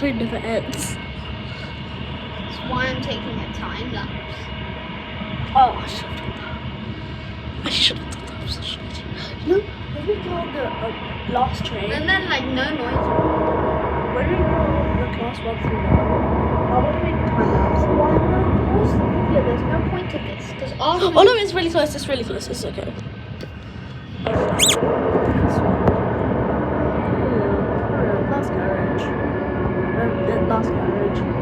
train never ends. That's why I'm taking a time lapse. Oh, I should have done that. I should have done that. I'm such an idiot. You know, when we go on the last train, And then like no noise. when we go on the class 1 through 9, I want to make a time lapse. Why not pause the video? There's no point to this because all. Oh no, it's really close. It's really close. It's okay. Last garage. Last garage.